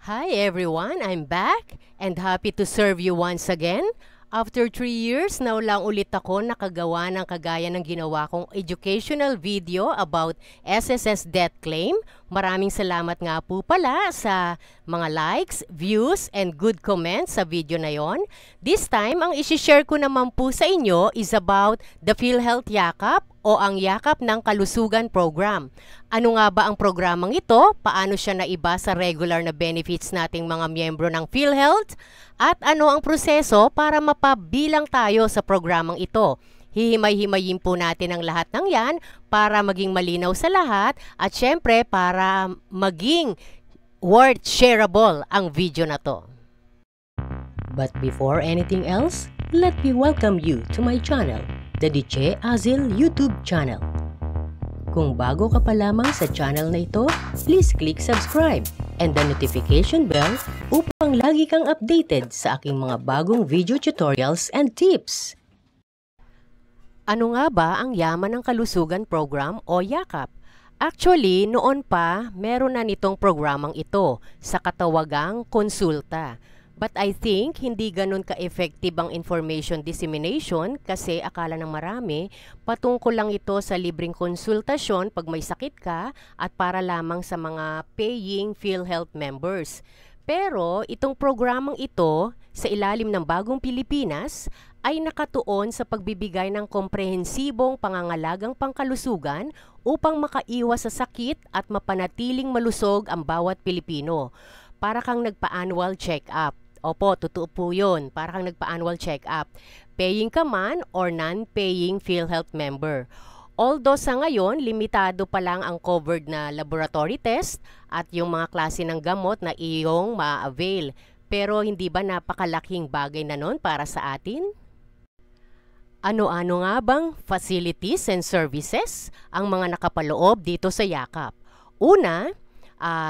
Hi everyone, I'm back and happy to serve you once again. After 3 years, now lang ulit ako nakagawa ng kagaya ng ginawa kong educational video about SSS death claim. Maraming salamat nga po pala sa mga likes, views, and good comments sa video na yon. This time, ang isi-share ko naman po sa inyo is about the PhilHealth Yakap o ang Yakap ng Kalusugan Program. Ano nga ba ang programang ito? Paano siya naiba sa regular na benefits nating mga miyembro ng PhilHealth? At ano ang proseso para mapabilang tayo sa programang ito? Hihimay-himayin po natin ang lahat ng yan para maging malinaw sa lahat at syempre para maging worth shareable ang video na to. But before anything else, let me welcome you to my channel, the DJ Azil YouTube channel. Kung bago ka pa lamang sa channel na ito, please click subscribe and the notification bell upang lagi kang updated sa aking mga bagong video tutorials and tips. Ano nga ba ang Yaman ng Kalusugan Program o YAKAP? Actually, noon pa, meron na nitong programang ito sa katawagang konsulta. But I think hindi ganun ka-effective ang information dissemination kasi akala ng marami patungkol lang ito sa libreng konsultasyon pag may sakit ka at para lamang sa mga paying PhilHealth members. Pero itong programang ito sa ilalim ng Bagong Pilipinas ay nakatuon sa pagbibigay ng komprehensibong pangangalagang pangkalusugan upang makaiwas sa sakit at mapanatiling malusog ang bawat Pilipino. Para kang nagpa-annual check-up. Opo, totoo po yun. Para kang nagpa-annual check-up. Paying ka man or non-paying PhilHealth member. Although sa ngayon, limitado pa lang ang covered na laboratory test at yung mga klase ng gamot na iyong ma-avail. Pero hindi ba napakalaking bagay na nun para sa atin? Ano-ano nga bang facilities and services ang mga nakapaloob dito sa YAKAP? Una,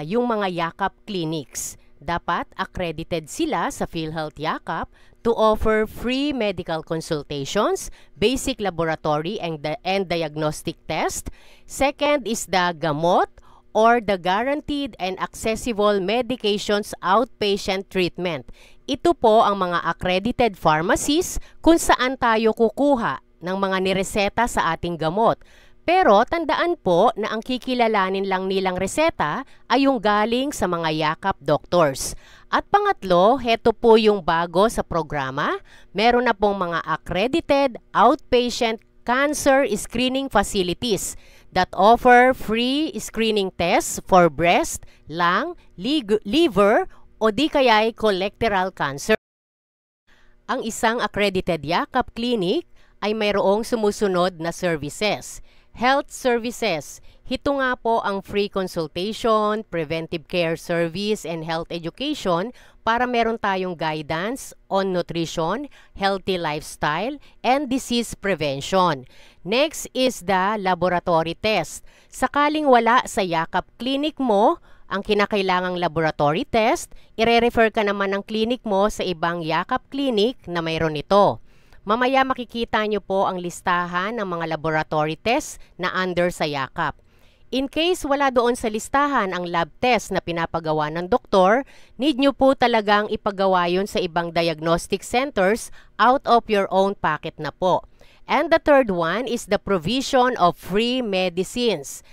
yung mga YAKAP clinics. Dapat accredited sila sa PhilHealth Yakap to offer free medical consultations, basic laboratory and diagnostic test. Second is the gamot or the guaranteed and accessible medications outpatient treatment. Ito po ang mga accredited pharmacies kung saan tayo kukuha ng mga nireseta sa ating gamot. Pero tandaan po na ang kikilalanin lang nilang reseta ay yung galing sa mga YAKAP doctors. At pangatlo, heto po yung bago sa programa. Meron na pong mga accredited outpatient cancer screening facilities that offer free screening tests for breast, lung, liver o di kaya'y colorectal cancer. Ang isang accredited YAKAP clinic ay mayroong sumusunod na services. Health services. Ito nga po ang free consultation, preventive care service, and health education para meron tayong guidance on nutrition, healthy lifestyle, and disease prevention. Next is the laboratory test. Sakaling wala sa YAKAP clinic mo ang kinakailangang laboratory test, ire-refer ka naman ng clinic mo sa ibang YAKAP clinic na mayroon ito. Mamaya makikita nyo po ang listahan ng mga laboratory tests na under sa YAKAP. In case wala doon sa listahan ang lab test na pinapagawa ng doktor, need nyo po talagang ipagawa yun sa ibang diagnostic centers out of your own pocket na po. And the third one is the provision of free medicines.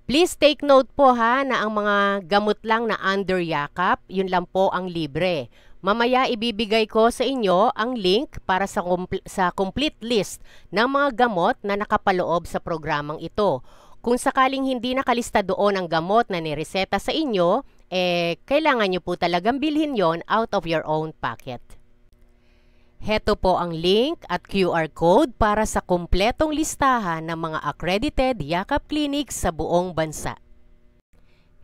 Please take note po ha na ang mga gamot lang na under YAKAP, yun lang po ang libre. Mamaya ibibigay ko sa inyo ang link para sa complete list ng mga gamot na nakapaloob sa programang ito. Kung sakaling hindi nakalista doon ang gamot na nireseta sa inyo, kailangan nyo po talagang bilhin yon out of your own pocket. Heto po ang link at QR code para sa kumpletong listahan ng mga accredited YAKAP clinics sa buong bansa.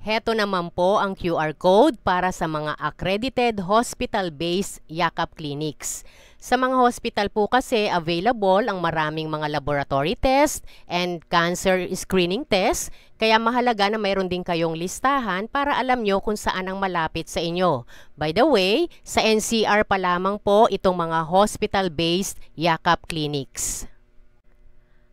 Heto naman po ang QR code para sa mga accredited hospital-based YAKAP clinics. Sa mga hospital po kasi available ang maraming mga laboratory test and cancer screening test, kaya mahalaga na mayroon din kayong listahan para alam nyo kung saan ang malapit sa inyo. By the way, sa NCR pa lamang po itong mga hospital-based YAKAP clinics.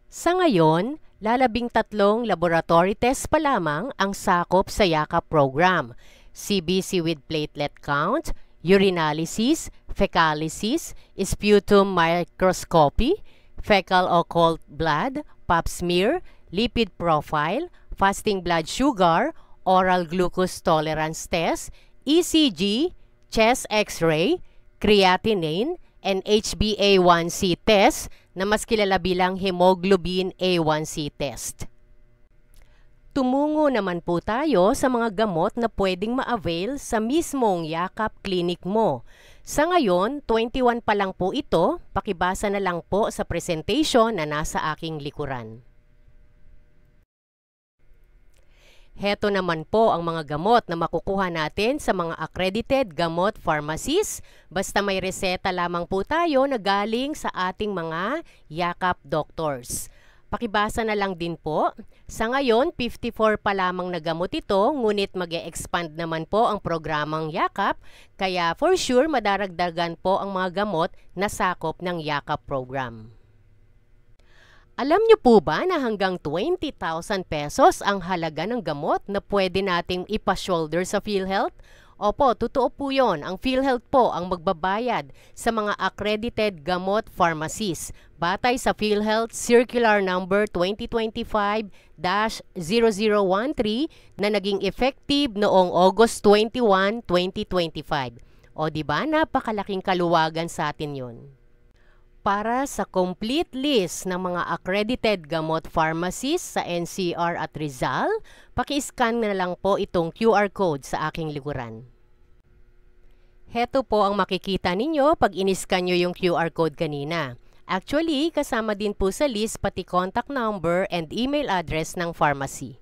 Sa ngayon, lalabing 3 laboratory test pa lamang ang sakop sa YAKAP program. CBC with platelet count, urinalysis, fecalysis, sputum microscopy, fecal occult blood, pap smear, lipid profile, fasting blood sugar, oral glucose tolerance test, ECG, chest x-ray, creatinine, and HbA1c test na mas kilala bilang hemoglobin A1c test. Tumungo naman po tayo sa mga gamot na pwedeng ma-avail sa mismong Yakap Clinic mo. Sa ngayon, 21 pa lang po ito, pakibasa na lang po sa presentation na nasa aking likuran. Heto naman po ang mga gamot na makukuha natin sa mga accredited gamot pharmacies. Basta may reseta lamang po tayo na galing sa ating mga Yakap doctors. Pakibasa na lang din po. Sa ngayon, 54 pa lamang na gamot ito, ngunit mag-e-expand naman po ang programang Yakap, kaya for sure madaragdagan po ang mga gamot na sakop ng Yakap program. Alam niyo po ba na hanggang 20,000 pesos ang halaga ng gamot na pwede nating ipa-shoulder sa PhilHealth? Opo, totoo po yon. Ang PhilHealth po ang magbabayad sa mga accredited gamot pharmacies batay sa PhilHealth Circular Number 2025-0013 na naging effective noong August 21, 2025. O diba, napakalaking kaluwagan sa atin yon. Para sa complete list ng mga accredited gamot pharmacies sa NCR at Rizal, paki-scan na lang po itong QR code sa aking likuran. Heto po ang makikita ninyo pag in-scan nyo yung QR code kanina. Actually, kasama din po sa list pati contact number and email address ng pharmacy.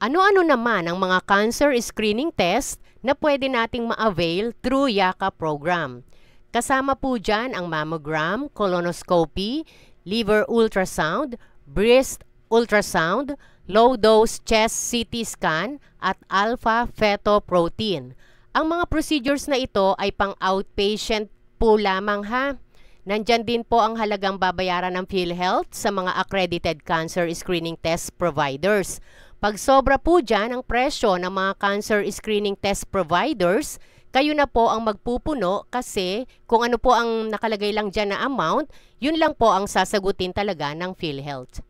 Ano-ano naman ang mga cancer screening test na pwede nating ma-avail through Yakap program? Kasama po dyan ang mammogram, colonoscopy, liver ultrasound, breast ultrasound, low-dose chest CT scan, at alpha-fetoprotein. Ang mga procedures na ito ay pang-outpatient po lamang ha. Nandyan din po ang halagang babayaran ng PhilHealth sa mga accredited cancer screening test providers. Pag sobra po dyan ang presyo ng mga cancer screening test providers, kayo na po ang magpupuno kasi kung ano po ang nakalagay lang dyan na amount, yun lang po ang sasagutin talaga ng PhilHealth.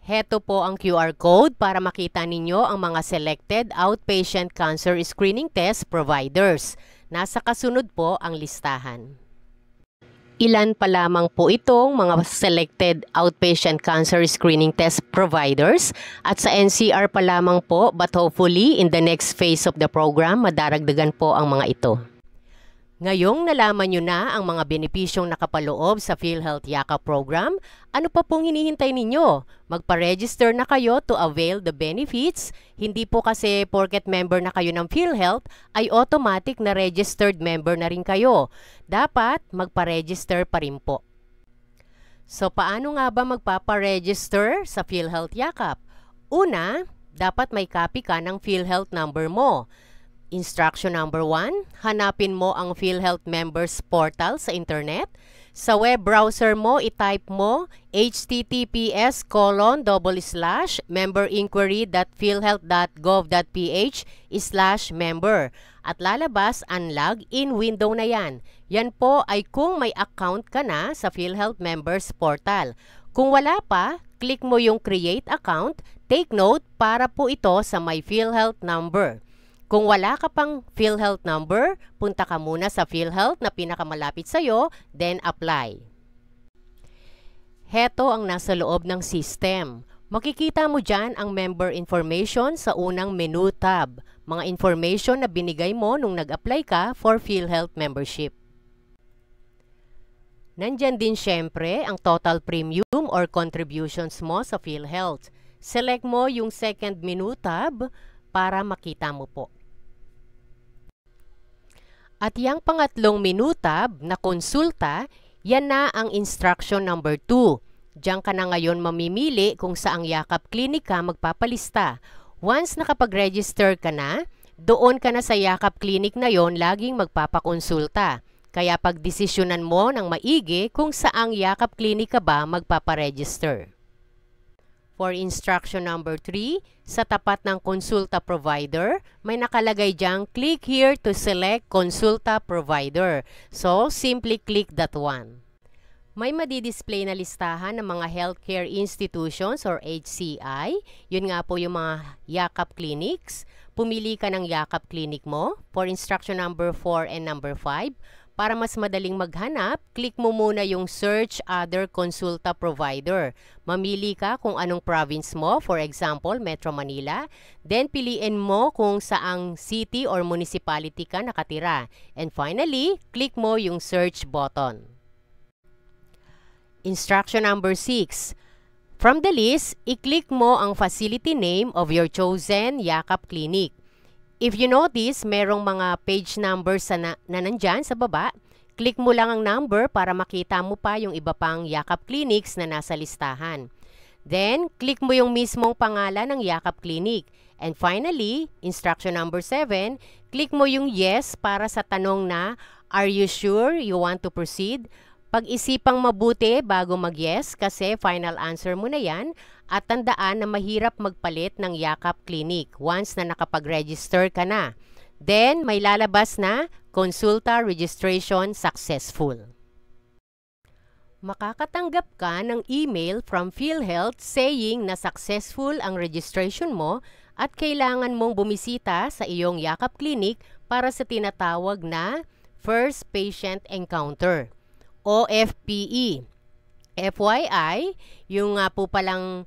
Heto po ang QR code para makita ninyo ang mga selected outpatient cancer screening test providers. Nasa kasunod po ang listahan. Ilan pa lamang po itong mga selected outpatient cancer screening test providers at sa NCR pa lamang po, but hopefully in the next phase of the program, madaragdagan po ang mga ito. Ngayong nalaman nyo na ang mga benepisyong nakapaloob sa PhilHealth Yakap program, ano pa pong hinihintay ninyo? Magpa-register na kayo to avail the benefits. Hindi po kasi porket member na kayo ng PhilHealth ay automatic na registered member na rin kayo. Dapat magpa-register pa rin po. So paano nga ba magpapa-register sa PhilHealth Yakap? Una, dapat may copy ka ng PhilHealth number mo. Instruction number 1, hanapin mo ang PhilHealth Members Portal sa internet. Sa web browser mo, itype mo https://memberinquiry.philhealth.gov.ph/member at lalabas ang login window na yan. Yan po ay kung may account ka na sa PhilHealth Members Portal. Kung wala pa, click mo yung create account, take note para po ito sa my PhilHealth number. Kung wala ka pang PhilHealth number, punta ka muna sa PhilHealth na pinakamalapit sa'yo, then apply. Heto ang nasa loob ng system. Makikita mo dyan ang member information sa unang menu tab. Mga information na binigay mo nung nag-apply ka for PhilHealth membership. Nandyan din syempre ang total premium or contributions mo sa PhilHealth. Select mo yung second menu tab para makita mo po. At yung pangatlong menu tab na konsulta, yan na ang instruction number 2. Diyan ka na ngayon mamimili kung saang Yakap Clinic ka magpapalista. Once nakapag-register ka na, doon ka na sa Yakap Clinic na yon laging magpapakonsulta. Kaya pagdesisyonan mo ng maigi kung saang Yakap Clinic ka ba magpaparegister. For instruction number 3, sa tapat ng Consulta Provider, may nakalagay diyang click here to select Consulta Provider. So, simply click that one. May madidisplay na listahan ng mga healthcare institutions or HCI. Yun nga po yung mga Yakap clinics. Pumili ka ng Yakap clinic mo for instruction number 4 and number 5. Para mas madaling maghanap, click mo muna yung Search Other Consulta Provider. Mamili ka kung anong province mo, for example, Metro Manila. Then, piliin mo kung saang city or municipality ka nakatira. And finally, click mo yung Search button. Instruction number 6. From the list, i-click mo ang facility name of your chosen Yakap clinic. If you notice, merong mga page numbers na nandyan sa baba, click mo lang ang number para makita mo pa yung iba pang Yakap clinics na nasa listahan. Then, click mo yung mismong pangalan ng Yakap clinic. And finally, instruction number 7, click mo yung yes para sa tanong na, are you sure you want to proceed? Pag-isipang mabuti bago mag-yes kasi final answer mo na yan. At tandaan na mahirap magpalit ng Yakap clinic once na nakapag-register ka na. Then, may lalabas na Consulta Registration Successful. Makakatanggap ka ng email from PhilHealth saying na successful ang registration mo at kailangan mong bumisita sa iyong Yakap clinic para sa tinatawag na First Patient Encounter o FPE. FYI, yung po palang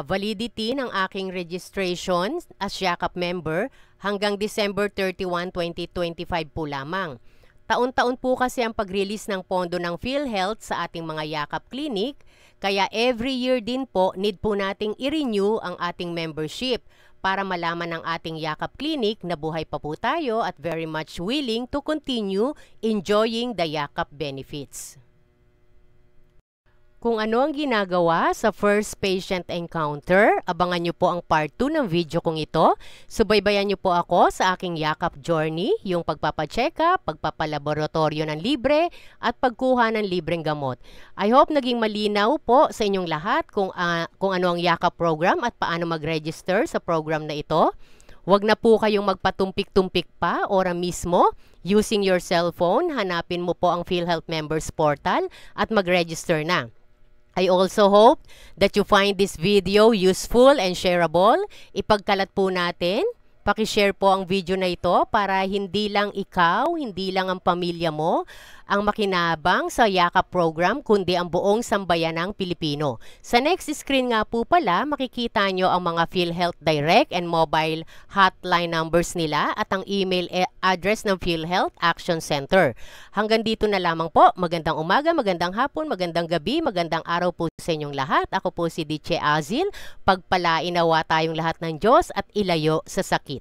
validity ng aking registration as Yakap member hanggang December 31, 2025 po lamang. Taon-taon po kasi ang pag-release ng pondo ng PhilHealth sa ating mga Yakap clinic, kaya every year din po need po nating i-renew ang ating membership para malaman ng ating Yakap clinic na buhay pa po tayo at very much willing to continue enjoying the Yakap benefits. Kung ano ang ginagawa sa First Patient Encounter, abangan nyo po ang part 2 ng video kong ito. Subaybayan nyo po ako sa aking Yakap journey, yung pagpapacheck-up, pagpapalaboratorio ng libre, at pagkuha ng libreng gamot. I hope naging malinaw po sa inyong lahat kung ano ang Yakap program at paano mag-register sa program na ito. Huwag na po kayong magpatumpik-tumpik pa ora mismo. Using your cellphone, hanapin mo po ang PhilHealth Members Portal at mag-register na. I also hope that you find this video useful and shareable. Ipagkalat po natin. Paki-share po ang video na ito para hindi lang ikaw, hindi lang ang pamilya mo ang makinabang sa Yakap program, kundi ang buong sambayanang Pilipino. Sa next screen nga po pala, makikita nyo ang mga PhilHealth Direct and mobile hotline numbers nila at ang email address ng PhilHealth Action Center. Hanggang dito na lamang po. Magandang umaga, magandang hapon, magandang gabi, magandang araw po sa inyong lahat. Ako po si Diche Azil. Pagpalain nawa tayong lahat ng Diyos at ilayo sa sakit.